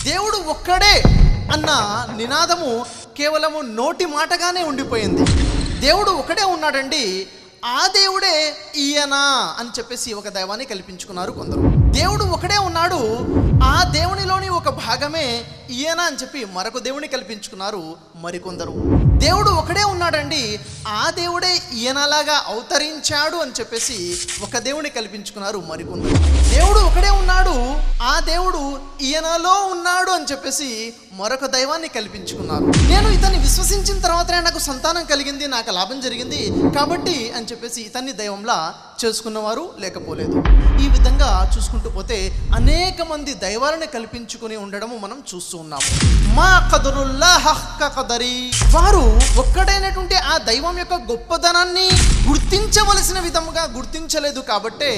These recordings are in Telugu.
దేవుడు ఒక్కడే అన్న నినాదము కేవలము నోటి మాటగానే ఉండిపోయింది. దేవుడు ఒకడే ఉన్నాడండి, ఆ దేవుడే ఈయన అని చెప్పేసి ఒక దైవాన్ని కల్పించుకున్నారు కొందరు. దేవుడు ఒకడే ఉన్నాడు, ఆ దేవునిలోని ఒక భాగమే ఈయన అని చెప్పి మరొక దేవుని కల్పించుకున్నారు మరికొందరు. దేవుడు ఒకడే ఉన్నాడండి, ఆ దేవుడే ఈయనలాగా అవతరించాడు అని చెప్పేసి ఒక దేవుని కల్పించుకున్నారు మరికొందరు. దేవుడు ఒకడే ఉన్నాడు, ఆ దేవుడు ఈయనలో ఉన్నాడు అని చెప్పేసి మరొక దైవాన్ని కల్పించుకున్నారు. నేను ఇతన్ని విశ్వసించిన తర్వాతనే నాకు సంతానం కలిగింది, నాకు లాభం జరిగింది కాబట్టి అని చెప్పేసి ఇతన్ని దైవంలా చేసుకున్నవారు లేకపోలేదు. ఈ విధంగా చూసుకుంటూ పోతే అనేక మంది దైవాలను కల్పించుకుని ఉండడము మనం చూస్తూ ఉన్నాము. మా ఖదరుల్లాహ్ హక్క ఖదరి, వారు ఒక్కడైనటువంటి ఆ దైవం యొక్క గొప్పదనాన్ని గుర్తించవలసిన విధముగా గుర్తించలేదు కాబట్టే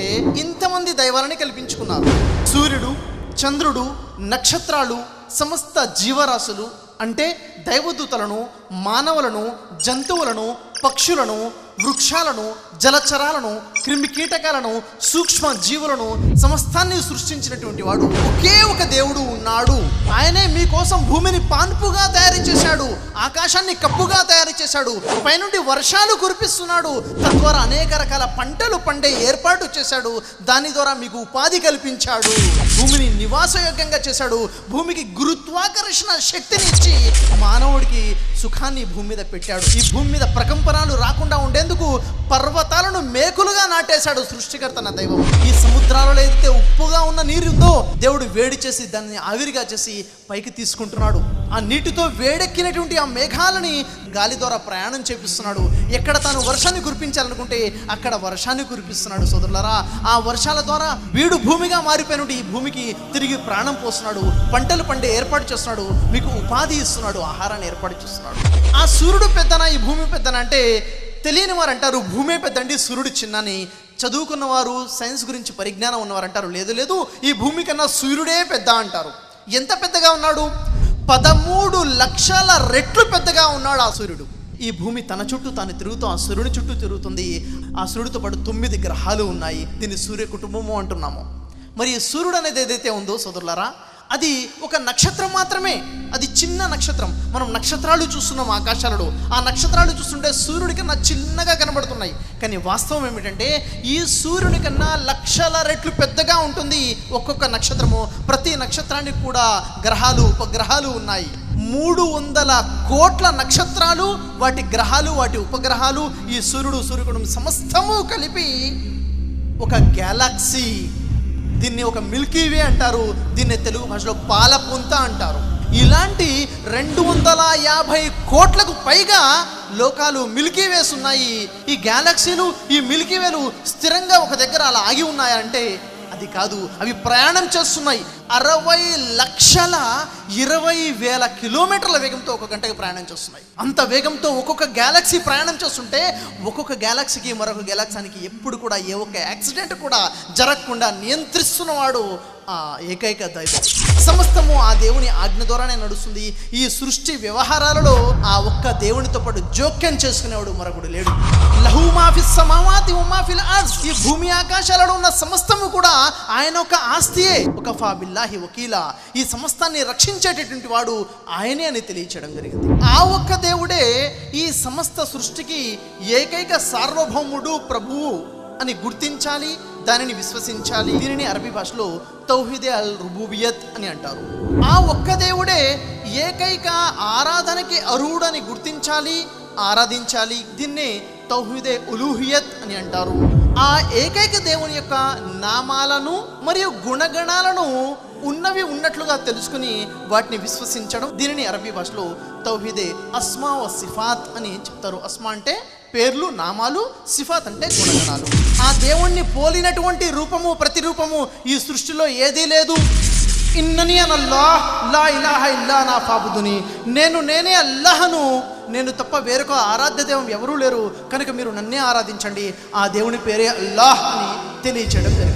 ఇంతమంది దైవాలని కల్పించుకున్నారు. సూర్యుడు, చంద్రుడు, నక్షత్రాలు, సమస్త జీవరాశులు అంటే దైవదూతలను, మానవులను, జంతువులను, పక్షులను, వృక్షాలను, జలచరాలను, క్రిమి కీటకాలను, సూక్ష్మ జీవులను సమస్తాన్ని సృష్టించినటువంటి వాడు ఒకే ఒక దేవుడు ఉన్నాడు. ఆయనే మీకోసం భూమిని పాన్పుగా తయారు చేశాడు, ఆకాశాన్ని కప్పుగా తయారు చేశాడు, పైనుండి వర్షాలు కురిపిస్తున్నాడు, తద్వారా అనేక రకాల పంటలు పండే ఏర్పాటు చేశాడు, దాని ద్వారా మీకు ఉపాధి కల్పించాడు, భూమిని నివాసయోగ్యంగా చేశాడు, భూమికి గురుత్వాకర్షణ శక్తిని ఇచ్చి మానవుడికి సుఖాన్ని భూమి మీద పెట్టాడు. ఈ భూమి మీద ప్రకంపనాలు రాకుండా ఉండేందుకు పర్వతాలను మేకులుగా నాటేశాడు సృష్టికర్త నా దైవం. ఈ సముద్రాలలో ఏదైతే ఉప్పుగా ఉన్న నీరు ఉందో దేవుడు వేడి చేసి దాన్ని ఆవిరిగా చేసి పైకి తీసుకుంటున్నాడు. ఆ నీటితో వేడెక్కినటువంటి ఆ మేఘాలని గాలి ద్వారా ప్రయాణం చేపిస్తున్నాడు. ఎక్కడ తాను వర్షాన్ని కురిపించాలనుకుంటే అక్కడ వర్షాన్ని కురిపిస్తున్నాడు. సోదరులారా, ఆ వర్షాల ద్వారా వీడు భూమిగా మారిపోయినట్టు ఈ భూమికి తిరిగి ప్రాణం పోస్తున్నాడు, పంటలు పండే ఏర్పాటు చేస్తున్నాడు, మీకు ఉపాధి ఇస్తున్నాడు, ఆహారాన్ని ఏర్పాటు చేస్తున్నాడు. ఆ సూర్యుడు పెద్దనా ఈ భూమి పెద్దనా అంటే తెలియని వారు అంటారు భూమే పెద్దండి, సూర్యుడు చిన్నని. చదువుకున్నవారు, సైన్స్ గురించి పరిజ్ఞానం ఉన్నవారు అంటారు లేదు లేదు, ఈ భూమి కన్నా సూర్యుడే పెద్ద అంటారు. ఎంత పెద్దగా ఉన్నాడు? 13 లక్షల రెట్లు పెద్దగా ఉన్నాడు ఆ సూర్యుడు. ఈ భూమి తన చుట్టూ తాను తిరుగుతూ ఆ సూర్యుడి చుట్టూ తిరుగుతుంది. ఆ సూర్యుడితో పాటు 9 గ్రహాలు ఉన్నాయి. దీన్ని సూర్య కుటుంబము అంటున్నాము. మరి సూర్యుడు అనేది ఏదైతే ఉందో సోదరులారా, అది ఒక నక్షత్రం మాత్రమే. అది చిన్న నక్షత్రం. మనం నక్షత్రాలు చూస్తున్నాం ఆకాశాలలో, ఆ నక్షత్రాలు చూస్తుంటే సూర్యుడి కన్నా చిన్నగా కనబడుతున్నాయి. కానీ వాస్తవం ఏమిటంటే ఈ సూర్యుడి కన్నా లక్షల రెట్లు పెద్దగా ఉంటుంది ఒక్కొక్క నక్షత్రము. ప్రతి నక్షత్రానికి కూడా గ్రహాలు, ఉపగ్రహాలు ఉన్నాయి. 300 కోట్ల నక్షత్రాలు, వాటి గ్రహాలు, వాటి ఉపగ్రహాలు, ఈ సూర్యుడు, సూర్యకుటుంబం సమస్తము కలిపి ఒక గ్యాలక్సీ. దీన్ని ఒక మిల్కీవే అంటారు, దీన్ని తెలుగు భాషలో పాలపుంత అంటారు. ఇలాంటి 250 కోట్లకు పైగా లోకాలు మిల్కీవేస్ ఉన్నాయి. ఈ గ్యాలక్సీలు, ఈ మిల్కీవేలు స్థిరంగా ఒక దగ్గర అలా ఆగి ఉన్నాయంటే అది కాదు, అవి ప్రయాణం చేస్తున్నాయి. 60,20,000 కిలోమీటర్ల వేగంతో ఒక గంటకి ప్రయాణం చేస్తున్నాయి. అంత వేగంతో ఒక్కొక్క గ్యాలక్సీ ప్రయాణం చేస్తుంటే ఒక్కొక్క గ్యాలక్సీకి మరొక గ్యాలక్సీకి ఎప్పుడు కూడా ఏ ఒక్క యాక్సిడెంట్ కూడా జరగకుండా నియంత్రిస్తున్నవాడు ఆ ఏకైక దైవం. సమస్తము ఆ దేవుని ఆజ్ఞ ద్వారానే నడుస్తుంది. ఈ సృష్టి వ్యవహారాలలో ఆ ఒక్క దేవునితో పాటు జోక్యం చేసుకునేవాడు మరొకడు లేడు. లహు మా ఫిస్ సమావాతి వ మా ఫిల్ అర్జ్, ఈ భూమి ఆకాశాలలో ఉన్న సమస్తము కూడా ఆయన ఒక ఆస్తియే. ఒక ఫా బిల్లాహి వకీలా, ఈ సమస్తాన్ని రక్షించేటటువంటి వాడు ఆయనే అని తెలియచేయడం జరిగింది. ఆ ఒక్క దేవుడే ఈ సమస్త సృష్టికి ఏకైక సార్వభౌముడు, ప్రభువు అని గుర్తించాలి, దానిని విశ్వసించాలి. దీనిని అరబీ భాషలో తౌహీదే అల్ రుబూబియత్ అని అంటారు. ఆ ఒక్క దేవుడే ఏకైక ఆరాధనకి అర్హుడని గుర్తించాలి, ఆరాధించాలి. దీన్నే తౌహీదే ఉలూహియత్ అని అంటారు. ఆ ఏకైక దేవుని యొక్క నామాలను మరియు గుణగణాలను ఉన్నవి ఉన్నట్లుగా తెలుసుకుని వాటిని విశ్వసించడం, దీనిని అరబీ భాషలో తౌహీదే అస్మా వ సిఫాత్ అని చెప్తారు. అస్మా అంటే పేర్లు, నామాలు, సిఫాత్ అంటే గుణగణాలు. ఆ దేవుణ్ణి పోలినటువంటి రూపము, ప్రతిరూపము ఈ సృష్టిలో ఏదీ లేదు. ఇన్నని అనల్లాహ్ లా ఇలాహ ఇల్లా నా ఫాబుదుని, నేనే అల్లాహను, నేను తప్ప వేరొక ఆరాధ్య దైవం ఎవరూ లేరు, కనుక మీరు నన్నే ఆరాధించండి. ఆ దేవుని పేరే అల్లాహ్ అని తెలియచేయడం జరిగింది.